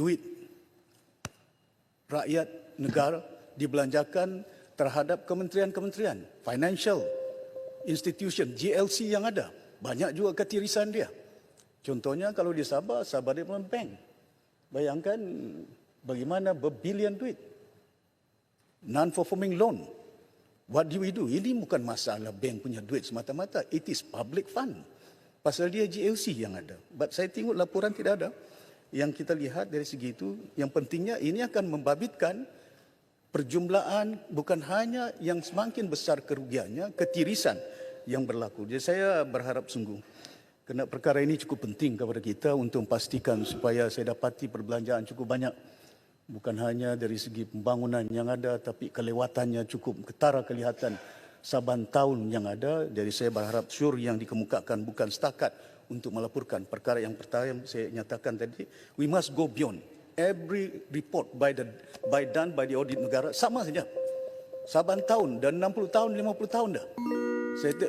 duit rakyat negara dibelanjakan terhadap kementerian-kementerian, financial institution, GLC yang ada. Banyak juga ketirisan dia. Contohnya kalau di Sabah, Sabah Development Bank. Bayangkan bagaimana berbilion duit. Non-performing loan. What do we do? Ini bukan masalah bank punya duit semata-mata. It is public fund. Pasal dia GLC yang ada. But saya tengok laporan tidak ada. Yang kita lihat dari segi itu, yang pentingnya ini akan membabitkan perjumlaan bukan hanya yang semakin besar kerugiannya, ketirisan yang berlaku. Jadi saya berharap sungguh, kerana perkara ini cukup penting kepada kita untuk memastikan supaya saya dapati perbelanjaan cukup banyak. Bukan hanya dari segi pembangunan yang ada, tapi kelewatannya cukup ketara kelihatan saban tahun yang ada. Jadi saya berharap syur yang dikemukakan bukan setakat untuk melaporkan. Perkara yang pertama yang saya nyatakan tadi, we must go beyond. Every report done by the audit negara sama saja. Saban tahun dan 60 tahun, 50 tahun dah.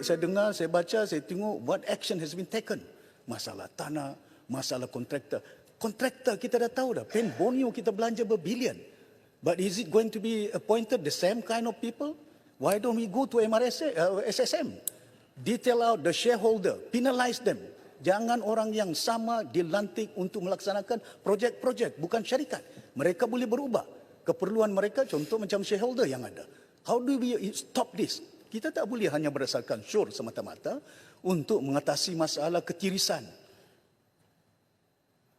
Saya dengar, saya baca, saya tengok what action has been taken. Masalah tanah, masalah kontraktor. Kontraktor kita dah tahu dah. Pen Borneo kita belanja berbilion. But is it going to be appointed the same kind of people? Why don't we go to SSM? Detail out the shareholder, penalize them. Jangan orang yang sama dilantik untuk melaksanakan projek-projek, bukan syarikat. Mereka boleh berubah. Keperluan mereka contoh macam shareholder yang ada. How do we stop this? Kita tak boleh hanya berdasarkan syur semata-mata untuk mengatasi masalah ketirisan.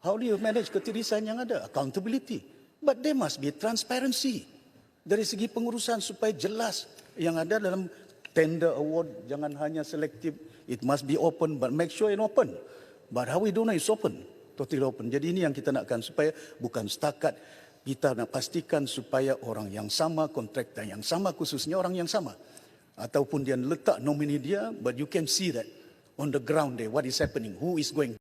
How do you manage ketirisan yang ada? Accountability. But there must be transparency. Dari segi pengurusan supaya jelas yang ada dalam tender award. Jangan hanya selektif. It must be open, but make sure it's open. But how we do know it's open? Totally open. Jadi ini yang kita nakkan supaya bukan setakat kita nak pastikan supaya orang yang sama, kontraktor yang sama, khususnya orang yang sama. Ataupun dia letak nomini dia, but you can see that on the ground there, what is happening, who is going